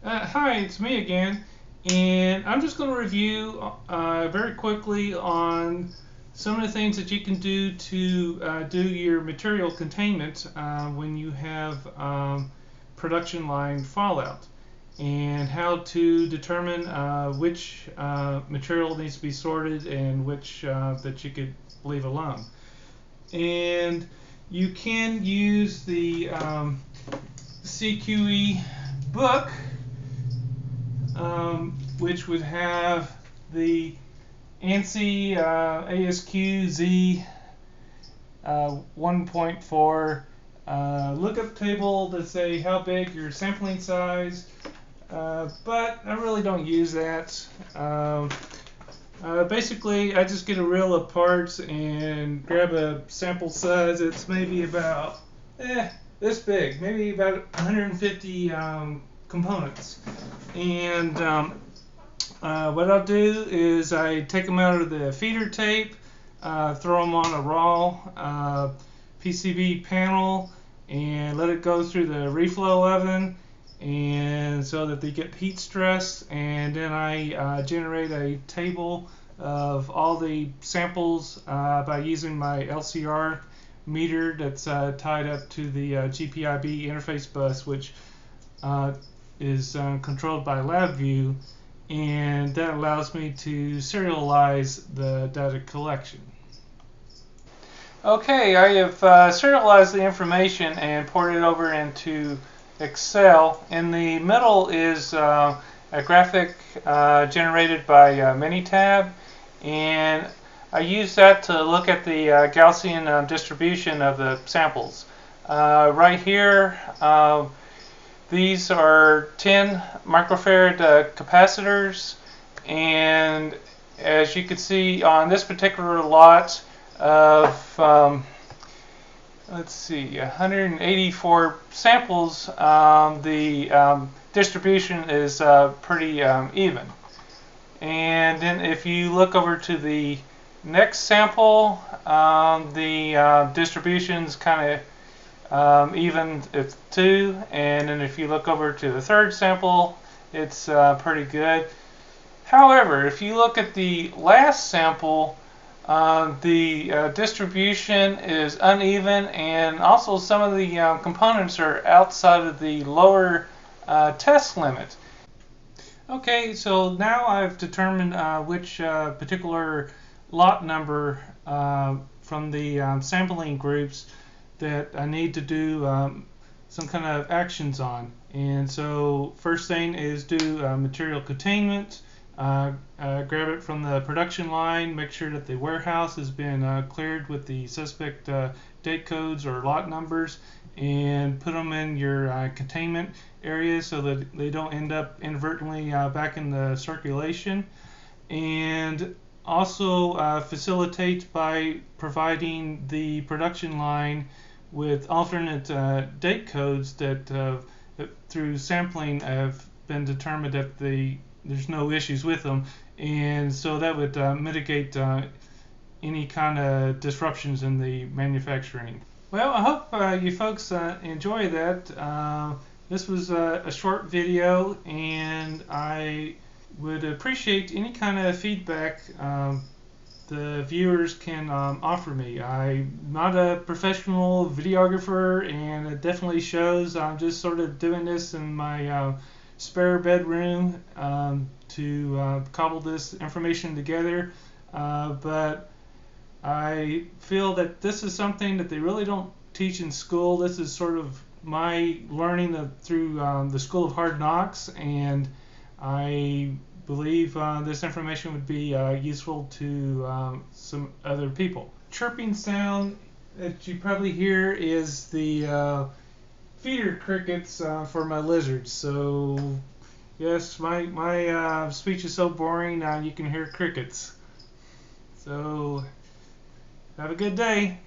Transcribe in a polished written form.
Hi, it's me again, and I'm just going to review very quickly on some of the things that you can do to do your material containment when you have production line fallout, and how to determine which material needs to be sorted and which that you could leave alone. And you can use the CQE book, which would have the ANSI ASQ Z 1.4 lookup table to say how big your sampling size, but I really don't use that. Basically, I just get a reel of parts and grab a sample size. It's maybe about this big, maybe about 150 components. And what I'll do is I take them out of the feeder tape, throw them on a raw PCB panel, and let it go through the reflow oven, and so that they get heat stress. And then I generate a table of all the samples by using my LCR meter that's tied up to the GPIB interface bus, which is controlled by LabVIEW, and that allows me to serialize the data collection. Okay, I have serialized the information and ported it over into Excel. In the middle is a graphic generated by Minitab, and I use that to look at the Gaussian distribution of the samples. Right here, these are 10 microfarad capacitors, and as you can see on this particular lot of 184 samples, the distribution is pretty even. And then if you look over to the next sample, the distribution's kind of even if 2, and then if you look over to the third sample, it's pretty good. However, if you look at the last sample, the distribution is uneven, and also some of the components are outside of the lower test limit. Okay, so now I've determined which particular lot number from the sampling groups that I need to do some kind of actions on. And so first thing is do material containment, grab it from the production line, make sure that the warehouse has been cleared with the suspect date codes or lot numbers, and put them in your containment area so that they don't end up inadvertently back in the circulation. And also facilitate by providing the production line with alternate date codes that through sampling have been determined that there's no issues with them, and so that would mitigate any kind of disruptions in the manufacturing. Well, I hope you folks enjoy that. This was a short video, and I would appreciate any kind of feedback the viewers can offer me. I'm not a professional videographer, and it definitely shows. I'm just sort of doing this in my spare bedroom to cobble this information together, but I feel that this is something that they really don't teach in school. This is sort of my learning through the School of Hard Knocks, and I believe this information would be useful to some other people. Chirping sound that you probably hear is the feeder crickets for my lizards. So yes, my speech is so boring, you can hear crickets. So have a good day.